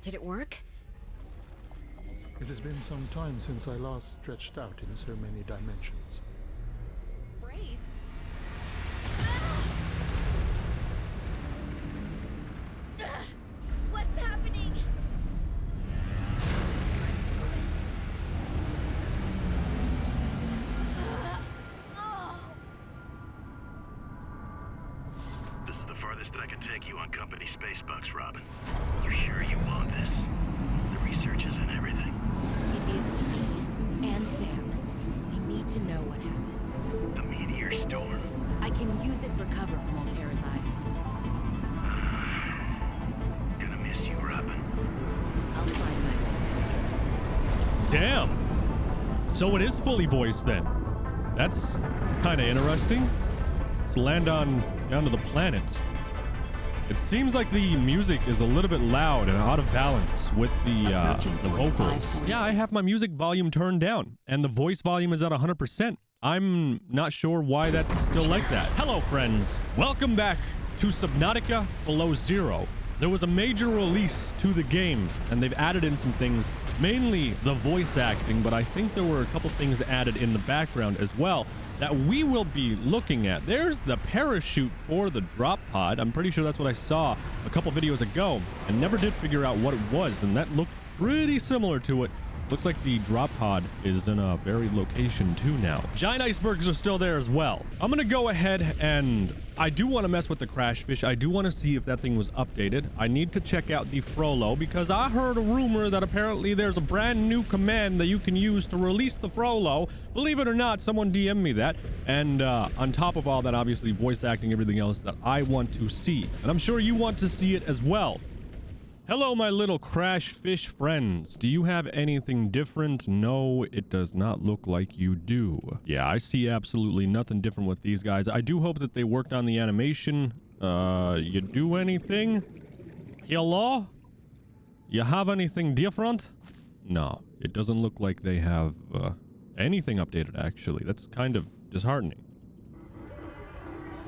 Did it work? It has been some time since I last stretched out in so many dimensions. Brace? What's happening? This is the farthest that I can take you on company space bucks, Robin. You sure you want this? The research isn't everything. It is to me and Sam. We need to know what happened. The meteor storm. I can use it for cover from Altera's eyes. Gonna miss you, Robin. I'll find my way back. Damn. So it is fully voiced then. That's kind of interesting. Let's land down to the planet. It seems like the music is a little bit loud and out of balance with the vocals. Yeah, I have my music volume turned down, and the voice volume is at 100%. I'm not sure why that's still like that. Hello, friends. Welcome back to Subnautica Below Zero. There was a major release to the game, and they've added in some things, mainly the voice acting, but I think there were a couple things added in the background as well that we will be looking at. There's the parachute for the drop pod. I'm pretty sure that's what I saw a couple videos ago and never did figure out what it was, and that looked pretty similar to it. Looks like the drop pod is in a buried location too now. Giant icebergs are still there as well. I'm gonna go ahead and I do want to mess with the crash fish. I do want to see if that thing was updated. I need to check out the Frollo because I heard a rumor that apparently there's a brand new command that you can use to release the Frollo. Believe it or not, someone DM'd me that. And on top of all that, obviously voice acting, everything else that I want to see. And I'm sure you want to see it as well. Hello, my little crash fish friends. Do you have anything different? No, it does not look like you do. Yeah, I see absolutely nothing different with these guys. I do hope that they worked on the animation. You do anything? Hello? You have anything different? No, it doesn't look like they have anything updated, actually. That's kind of disheartening.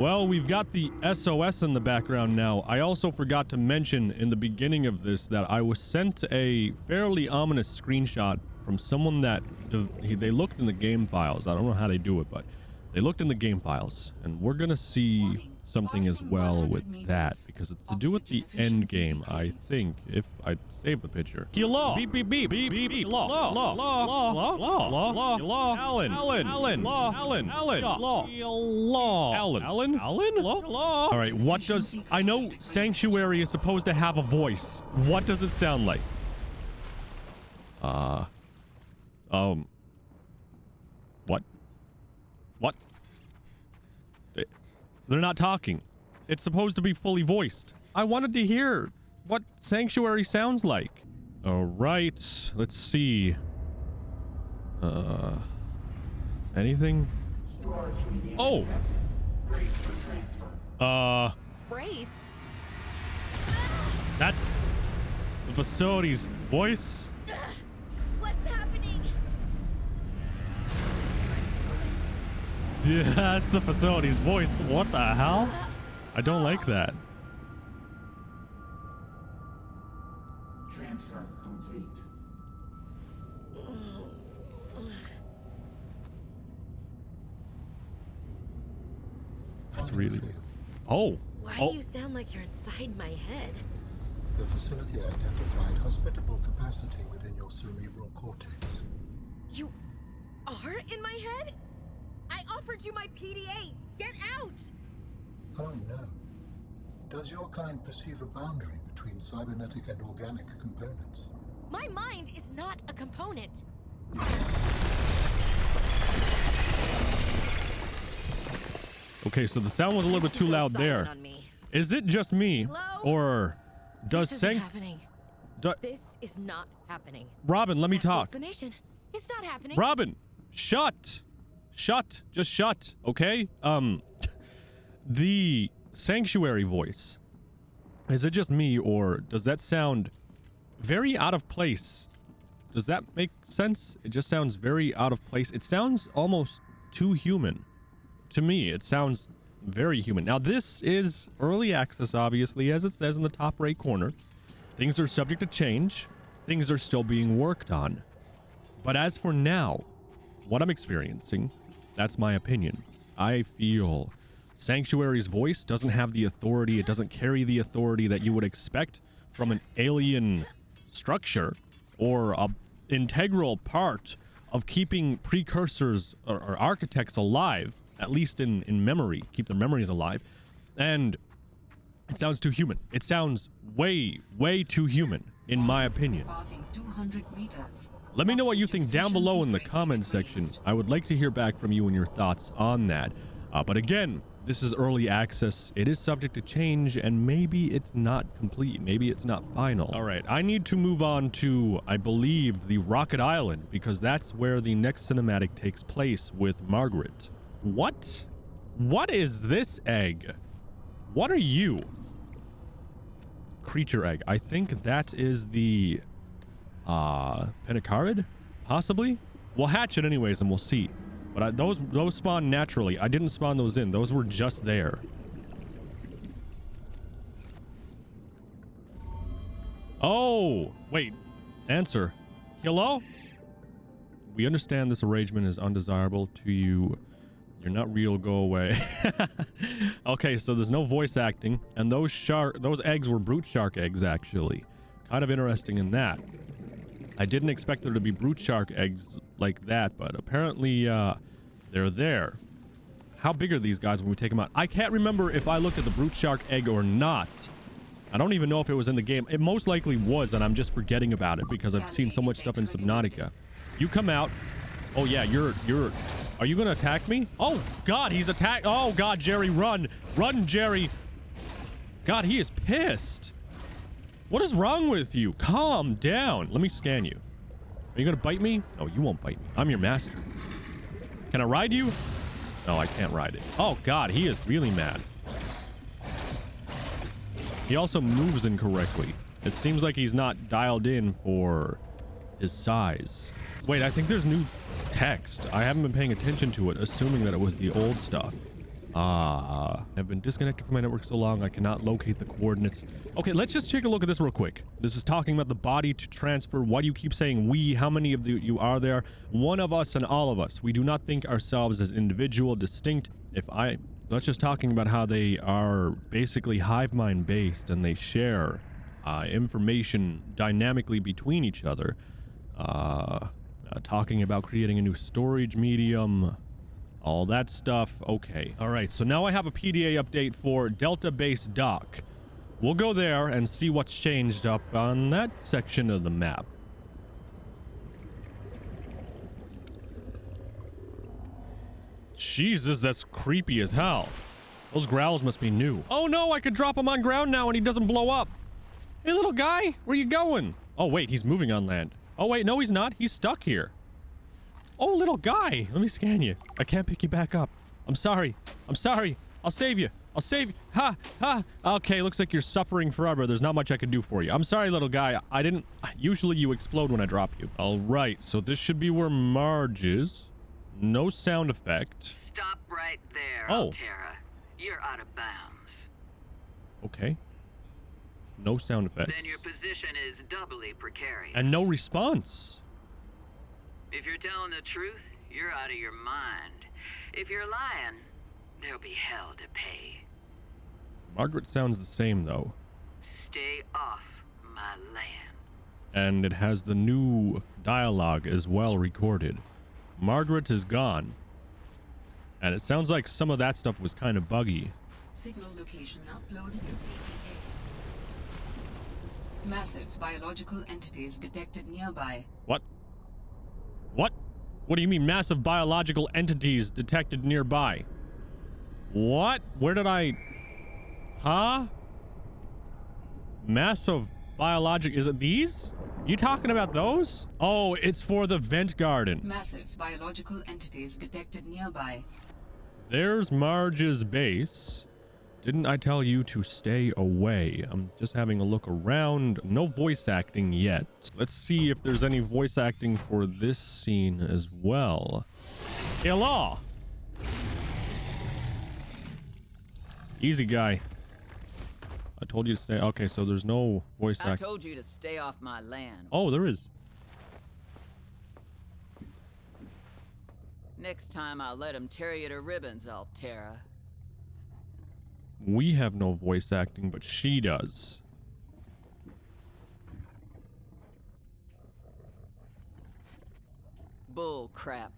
Well, we've got the SOS in the background now. I also forgot to mention in the beginning of this that I was sent a fairly ominous screenshot from someone that they looked in the game files. I don't know how they do it, but they looked in the game files, and we're gonna see something as well with that because it's to do with the end game, I think, if I save the picture. Hello. Beep beep beep beep beep beep. Law law law law law law law law. Alan Alan Alan law Alan Alan law law Alan Alan Alan law. All right, what does I know Sanctuary is supposed to have a voice. What does it sound like? What? What? They're not talking. It's supposed to be fully voiced. I wanted to hear what Sanctuary sounds like. All right, let's see. Anything? Oh. Brace? That's the facility's voice. What's happening? Yeah, that's the facility's voice. What the hell? I don't like that. Transfer complete. That's really... Oh. Why Oh. do you sound like you're inside my head? The facility identified hospitable capacity within your cerebral cortex. You are in my head? I offered you my PDA. Get out! Oh no. Does your kind perceive a boundary between cybernetic and organic components? My mind is not a component. Okay, so the sound was a little bit too loud there. On me. Is it just me? Hello? Or does This isn't happening. This is not happening. Robin, let me That's the talk. explanation. It's not happening. Robin, shut. Shut. Just shut, okay? The Sanctuary voice. Is it just me, or does that sound very out of place? Does that make sense? It just sounds very out of place. It sounds almost too human. To me, it sounds very human. Now, this is early access, obviously, as it says in the top right corner. Things are subject to change. Things are still being worked on. But as for now, what I'm experiencing, that's my opinion. I feel Sanctuary's voice doesn't have the authority. It doesn't carry the authority that you would expect from an alien structure or a integral part of keeping precursors or architects alive, at least in memory, keep their memories alive. And it sounds too human. It sounds way too human, in my opinion. 200 meters. Let me know what you think down below in the comments section. I would like to hear back from you and your thoughts on that. But again, this is early access. It is subject to change, and maybe it's not complete. Maybe it's not final. All right, I need to move on to, I believe, the Rocket Island, because that's where the next cinematic takes place with Margaret. What? What is this egg? What are you? Creature egg. I think that is the Pentacarid, possibly. We'll hatch it anyways and we'll see. But those spawn naturally. I didn't spawn those in. Those were just there. Oh, wait. Answer. Hello? We understand this arrangement is undesirable to you. You're not real. Go away. Okay, so there's no voice acting, and those eggs were brute shark eggs, actually. Kind of interesting in that. I didn't expect there to be brute shark eggs like that, but apparently they're there. How big are these guys when we take them out? I can't remember if I looked at the brute shark egg or not. I don't even know if it was in the game. It most likely was, and I'm just forgetting about it because I've seen so much stuff in Subnautica. You come out. Oh yeah, are you gonna attack me? Oh God, he's attacked. Oh God, Jerry, run. Run, Jerry. God, he is pissed. What is wrong with you? Calm down. Let me scan you. Are you gonna bite me? No, you won't bite me. I'm your master. Can I ride you? No, I can't ride it. Oh God, he is really mad. He also moves incorrectly. It seems like he's not dialed in for his size. Wait, I think there's new text. I haven't been paying attention to it, assuming that it was the old stuff. I've been disconnected from my network so long I cannot locate the coordinates. Okay, let's just take a look at this real quick. This is talking about the body to transfer. Why do you keep saying we? How many of you are there? One of us and all of us. We do not think ourselves as individual, distinct. That's just talking about how they are basically hive mind based and they share information dynamically between each other. Talking about creating a new storage medium, all that stuff. Okay. All right. So now I have a PDA update for Delta Base Dock. We'll go there and see what's changed up on that section of the map. Jesus, that's creepy as hell. Those growls must be new. Oh no, I could drop him on ground now and he doesn't blow up. Hey, little guy, where you going? Oh wait, he's moving on land. Oh wait, no he's not. He's stuck here. Oh, little guy. Let me scan you. I can't pick you back up. I'm sorry. I'm sorry. I'll save you. I'll save you. Ha! Ha! Okay, looks like you're suffering forever. There's not much I can do for you. I'm sorry, little guy. I didn't... Usually you explode when I drop you. All right, so this should be where Marge is. No sound effect. Stop right there, Oh. Altera. You're out of bounds. Okay. No sound effects. Then your position is doubly precarious. And no response. If you're telling the truth, you're out of your mind. If you're lying, there'll be hell to pay. Margaret sounds the same, though. Stay off my land. And it has the new dialogue as well recorded. Margaret is gone. And it sounds like some of that stuff was kind of buggy. Signal location uploaded to PDA. Massive biological entities detected nearby. What? What? What do you mean massive biological entities detected nearby? What? Where did I... Huh? Massive biologic... Is it these? You talking about those? Oh, it's for the vent garden. Massive biological entities detected nearby. There's Marge's base. Didn't I tell you to stay away? I'm just having a look around. No voice acting yet. Let's see if there's any voice acting for this scene as well. Hello! Easy guy. I told you to stay. Okay, so there's no voice I act. told you to stay off my land. Oh, there is. Next time I'll let him tear you to ribbons, Altera. We have no voice acting, but she does. Bull crap.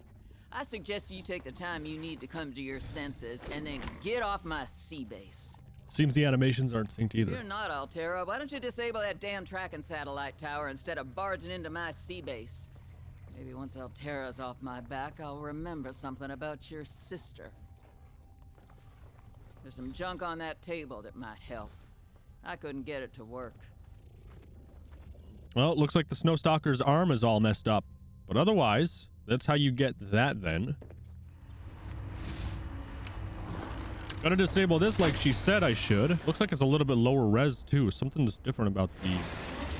I suggest you take the time you need to come to your senses and then get off my sea base. Seems the animations aren't synced either. You're not, Altera. Why don't you disable that damn tracking satellite tower instead of barging into my sea base? Maybe once Altera's off my back, I'll remember something about your sister. There's some junk on that table that might help. I couldn't get it to work. Well, it looks like the Snowstalker's arm is all messed up. But otherwise, that's how you get that then. Gotta disable this like she said I should. Looks like it's a little bit lower res too. Something's different about the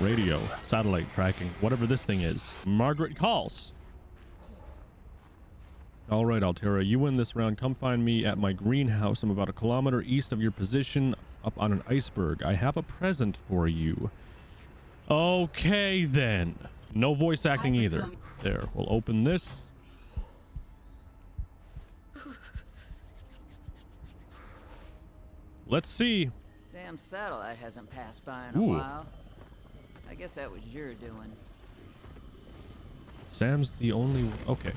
radio, satellite tracking, whatever this thing is. Margaret calls. All right, Altera, you win this round. Come find me at my greenhouse. I'm about 1 kilometer east of your position up on an iceberg. I have a present for you. Okay, then. No voice acting either. There, we'll open this. Let's see. Damn satellite hasn't passed by in a Ooh. while. I guess that was your doing. Sam's the only... Okay.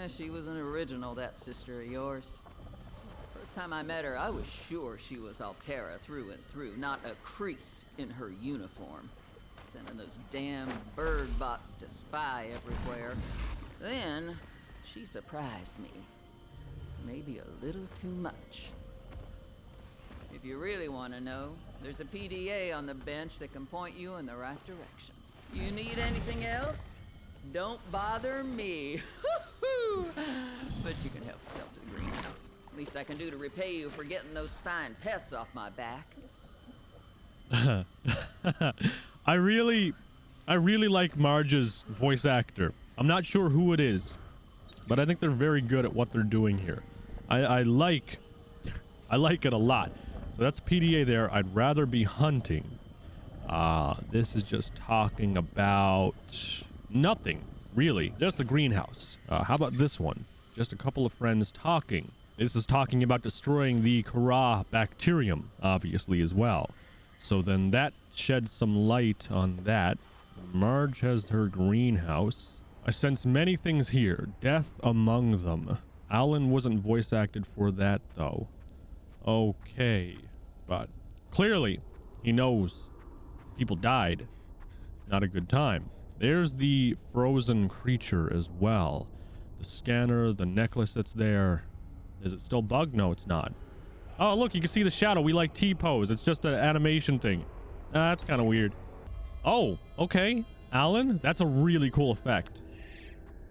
She was an original, that sister of yours. First time I met her, I was sure she was Altera through and through, not a crease in her uniform. Sending those damn bird bots to spy everywhere. Then, she surprised me. Maybe a little too much. If you really want to know, there's a PDA on the bench that can point you in the right direction. You need anything else? Don't bother me. But you can help yourself to the greenhouse. Least I can do to repay you for getting those spine pests off my back. I really like Marge's voice actor. I'm not sure who it is, but I think they're very good at what they're doing here. I like it a lot. So that's PDA there. I'd rather be hunting. This is just talking about nothing, really. Just the greenhouse. How about this one? Just a couple of friends talking. This is talking about destroying the Kara bacterium, obviously, as well. So then that sheds some light on that. Marge has her greenhouse. I sense many things here. Death among them. Alan wasn't voice acted for that, though. Okay. But clearly, he knows people died. Not a good time. There's the frozen creature as well. The scanner, the necklace that's there. Is it still bugged? No, it's not. Oh, look, you can see the shadow. We like T-pose. It's just an animation thing. That's kind of weird. Oh, okay. Alan, that's a really cool effect.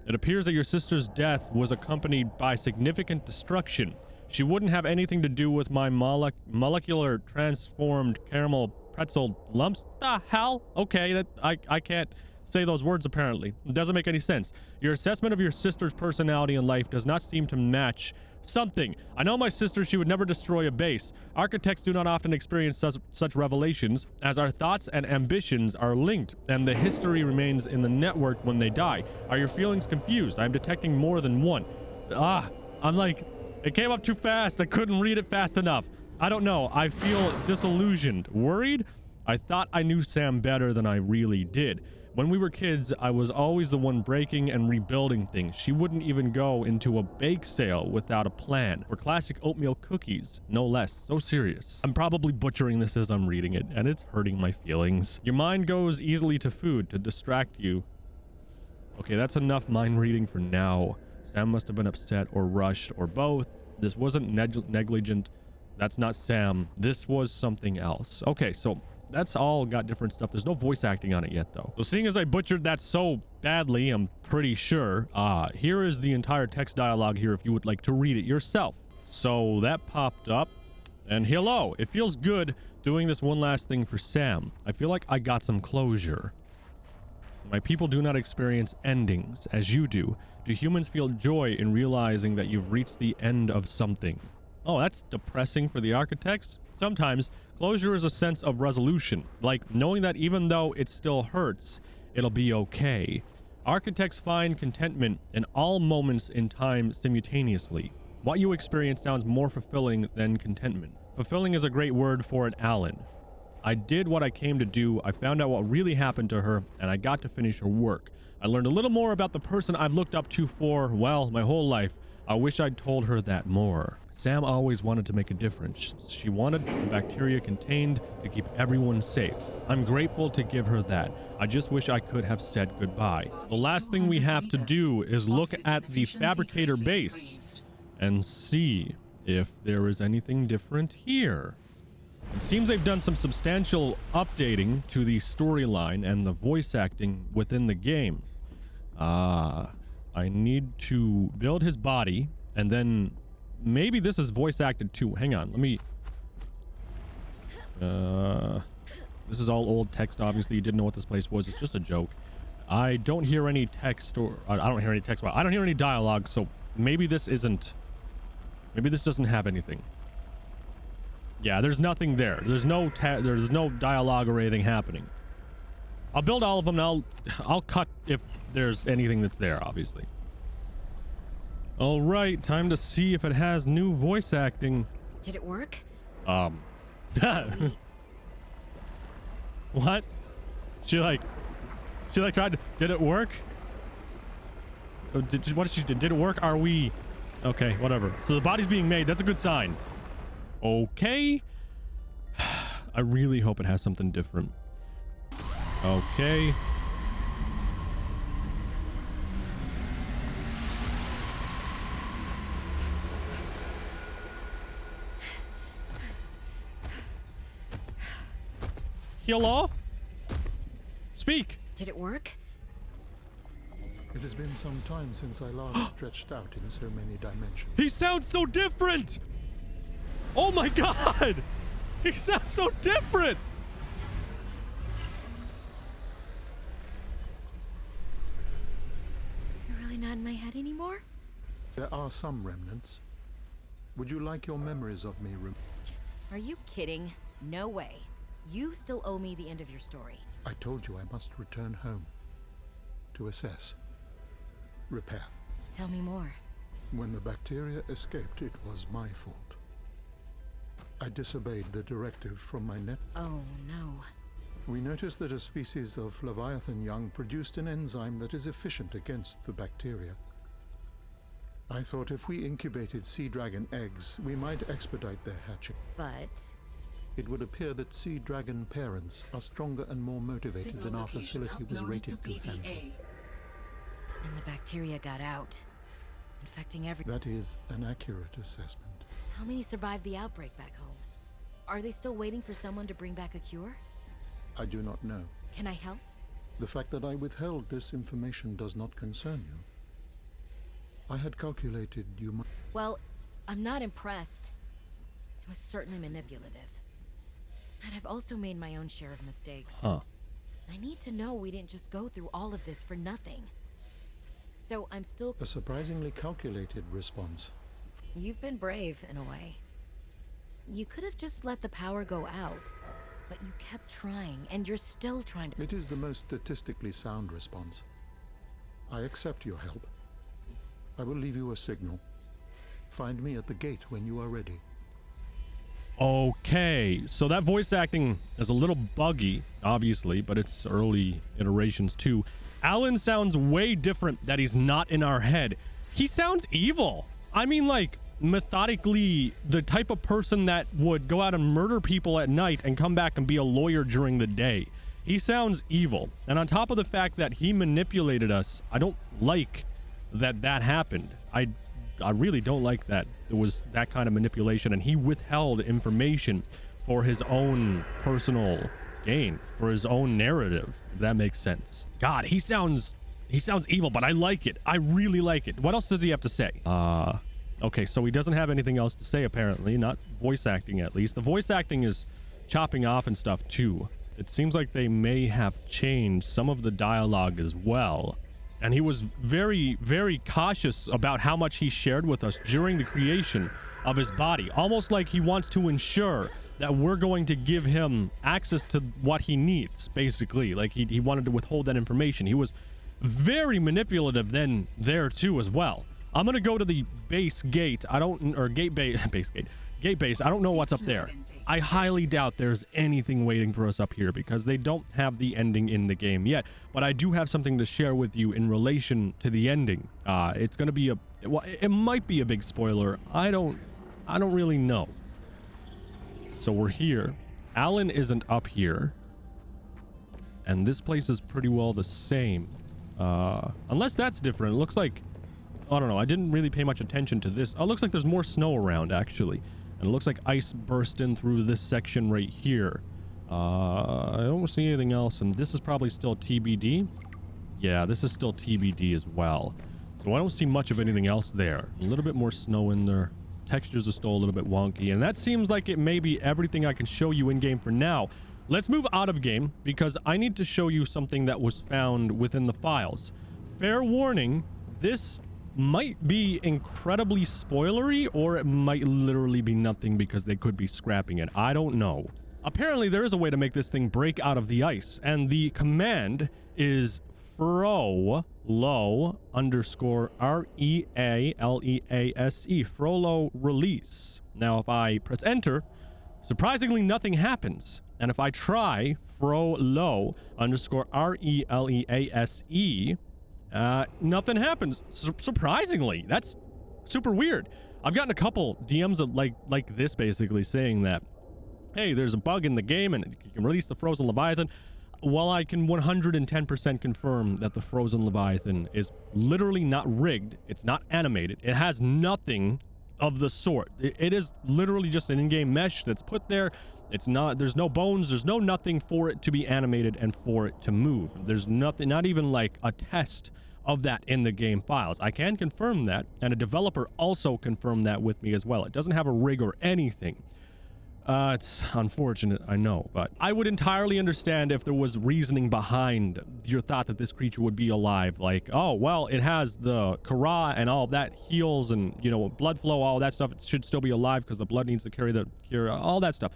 It appears that your sister's death was accompanied by significant destruction. She wouldn't have anything to do with my molecular transformed caramel pretzel lumps. The hell? Okay, that I can't say those words apparently. It doesn't make any sense. Your assessment of your sister's personality and life does not seem to match something. I know my sister, she would never destroy a base. Architects do not often experience such revelations, as our thoughts and ambitions are linked, and the history remains in the network when they die. Are your feelings confused? I'm detecting more than one. I'm like, it came up too fast. I couldn't read it fast enough. I don't know. I feel disillusioned. Worried? I thought I knew Sam better than I really did. When we were kids, I was always the one breaking and rebuilding things. She wouldn't even go into a bake sale without a plan. For classic oatmeal cookies, no less. So serious. I'm probably butchering this as I'm reading it, and it's hurting my feelings. Your mind goes easily to food to distract you. Okay, that's enough mind reading for now. Sam must have been upset or rushed or both. This wasn't negligent. That's not Sam. This was something else. Okay, so that's all got different stuff. There's no voice acting on it yet, though. So seeing as I butchered that so badly, I'm pretty sure, here is the entire text dialogue here if you would like to read it yourself. So that popped up. And hello. It feels good doing this one last thing for Sam. I feel like I got some closure. My people do not experience endings as you do. Do humans feel joy in realizing that you've reached the end of something? Oh, that's depressing for the architects. Sometimes closure is a sense of resolution, like knowing that even though it still hurts, it'll be okay. Architects find contentment in all moments in time simultaneously. What you experience sounds more fulfilling than contentment. Fulfilling is a great word for it, Alan. I did what I came to do. I found out what really happened to her, and I got to finish her work. I learned a little more about the person I've looked up to for, well, my whole life. I wish I'd told her that more. Sam always wanted to make a difference. She wanted the bacteria contained to keep everyone safe. I'm grateful to give her that. I just wish I could have said goodbye. The last thing we have to do is look at the fabricator base and see if there is anything different here. It seems they've done some substantial updating to the storyline and the voice acting within the game. I need to build his body, and then maybe this is voice acted too. Hang on, let me... this is all old text, obviously. You didn't know what this place was. It's just a joke. I don't hear any text, or... I don't hear any text. I don't hear any dialogue, so maybe this isn't... Maybe this doesn't have anything. Yeah, there's nothing there. There's no dialogue or anything happening. I'll build all of them, and I'll cut if there's anything that's there, obviously. All right, time to see if it has new voice acting. Did it work? What? She tried to... Did it work? Oh, what did she did? Did it work? Are we... Okay, whatever. So the body's being made. That's a good sign. Okay. I really hope it has something different. Okay. Hello? Speak. Did it work? It has been some time since I last stretched out in so many dimensions. He sounds so different. Oh my god. He sounds so different. You're really not in my head anymore? There are some remnants. Would you like your memories of me Are you kidding? No way. You still owe me the end of your story. I told you I must return home to assess, repair. Tell me more. When the bacteria escaped, it was my fault. I disobeyed the directive from my net. Oh, no. We noticed that a species of Leviathan young produced an enzyme that is efficient against the bacteria. I thought if we incubated sea dragon eggs, we might expedite their hatching. But... It would appear that sea dragon parents are stronger and more motivated than our facility was rated to handle. And the bacteria got out, infecting every... That is an accurate assessment. How many survived the outbreak back home? Are they still waiting for someone to bring back a cure? I do not know. Can I help? The fact that I withheld this information does not concern you. I had calculated you might... Well, I'm not impressed. It was certainly manipulative. And I've also made my own share of mistakes. Huh. I need to know we didn't just go through all of this for nothing. So I'm still... A surprisingly calculated response. You've been brave, in a way. You could have just let the power go out, but you kept trying, and you're still trying to... It is the most statistically sound response. I accept your help. I will leave you a signal. Find me at the gate when you are ready. Okay, so that voice acting is a little buggy, obviously, but it's early iterations too. Alan sounds way different that he's not in our head. He sounds evil. I mean, like, methodically, the type of person that would go out and murder people at night and come back and be a lawyer during the day. He sounds evil. And on top of the fact that he manipulated us, I don't like that happened. I really don't like that it was that kind of manipulation, and he withheld information for his own personal gain, for his own narrative, if that makes sense. God, he sounds evil, but I like it. I really like it. What else does he have to say? Okay, so he doesn't have anything else to say, apparently. Not voice acting, at least. The voice acting is chopping off and stuff, too. it seems like they may have changed some of the dialogue as well. And he was very, very cautious about how much he shared with us during the creation of his body. Almost like he wants to ensure that we're going to give him access to what he needs, basically. Like he wanted to withhold that information. He was very manipulative then there too as well. I'm gonna go to the base gate. I don't, or gate base, base gate. Gate base, I don't know what's up there. I highly doubt there's anything waiting for us up here because they don't have the ending in the game yet. But I do have something to share with you in relation to the ending. It's going to be well, it might be a big spoiler. I don't really know. So we're here. Alan isn't up here. And this place is pretty well the same. Unless that's different. It looks like, I don't know. I didn't really pay much attention to this. Oh, it looks like there's more snow around actually. And it looks like ice burst in through this section right here. I don't see anything else, and this is probably still TBD. Yeah, this is still TBD as well. So I don't see much of anything else there. A little bit more snow in there. Textures are still a little bit wonky, and that seems like it may be everything I can show you in game for now. Let's move out of game because I need to show you something that was found within the files. Fair warning, this might be incredibly spoilery, or it might literally be nothing because they could be scrapping it. I don't know. Apparently there is a way to make this thing break out of the ice, and the command is frolo underscore REALEASE, frolo release. Now if I press enter, surprisingly nothing happens. And if I try frolo underscore REALEASE, nothing happens. Surprisingly, that's super weird. I've gotten a couple DMs of like this basically saying that, hey, there's a bug in the game and you can release the frozen Leviathan. Well, I can 110% confirm that the frozen Leviathan is literally not rigged. It's not animated. It has nothing of the sort. It is literally just an in-game mesh that's put there. It's not, there's no bones, there's no nothing for it to be animated and for it to move. There's nothing, not even like a test of that in the game files. I can confirm that, and a developer also confirmed that with me as well. It doesn't have a rig or anything. It's unfortunate, I know, but I would entirely understand if there was reasoning behind your thought that this creature would be alive. Like, oh, well, it has the Kara and all that heals and, you know, blood flow, all that stuff. It should still be alive because the blood needs to carry the cure, all that stuff.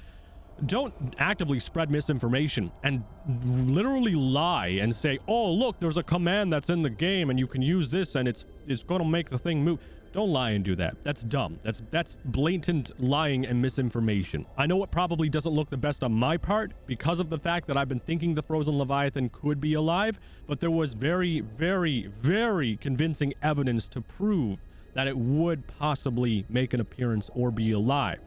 Don't actively spread misinformation and literally lie and say, oh, look, there's a command that's in the game and you can use this and it's going to make the thing move. Don't lie and do that. That's dumb. That's blatant lying and misinformation. I know it probably doesn't look the best on my part because of the fact that I've been thinking the frozen Leviathan could be alive, but there was very, very, very convincing evidence to prove that it would possibly make an appearance or be alive.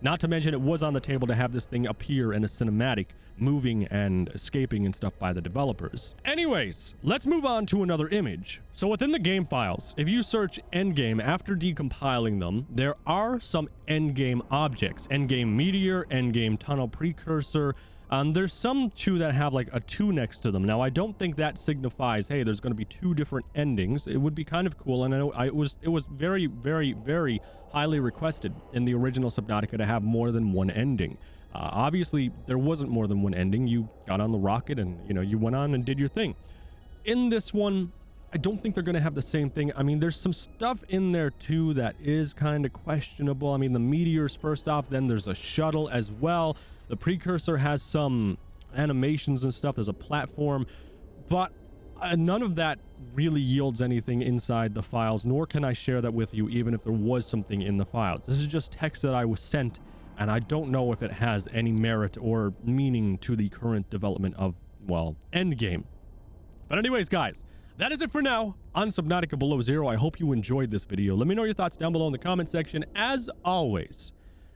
Not to mention it was on the table to have this thing appear in a cinematic, moving and escaping and stuff by the developers. Anyways, let's move on to another image. So within the game files, if you search endgame after decompiling them, there are some endgame objects. Endgame meteor, endgame tunnel precursor. There's some two that have like a 2 next to them. Now, I don't think that signifies, hey, there's going to be 2 different endings. It would be kind of cool, and I know it was very, very, very highly requested in the original Subnautica to have more than one ending. Obviously, there wasn't more than one ending. You got on the rocket and, you know, you went on and did your thing. In this one, I don't think they're going to have the same thing. I mean, there's some stuff in there, too, that is kind of questionable. I mean, the meteors, first off, then there's a shuttle as well. The precursor has some animations and stuff. There's a platform, but none of that really yields anything inside the files, nor can I share that with you even if there was something in the files. This is just text that I was sent, and I don't know if it has any merit or meaning to the current development of, well, Endgame. But anyways, guys, that is it for now on Subnautica Below Zero. I hope you enjoyed this video. Let me know your thoughts down below in the comment section, as always,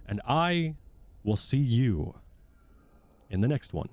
and I will see you in the next one.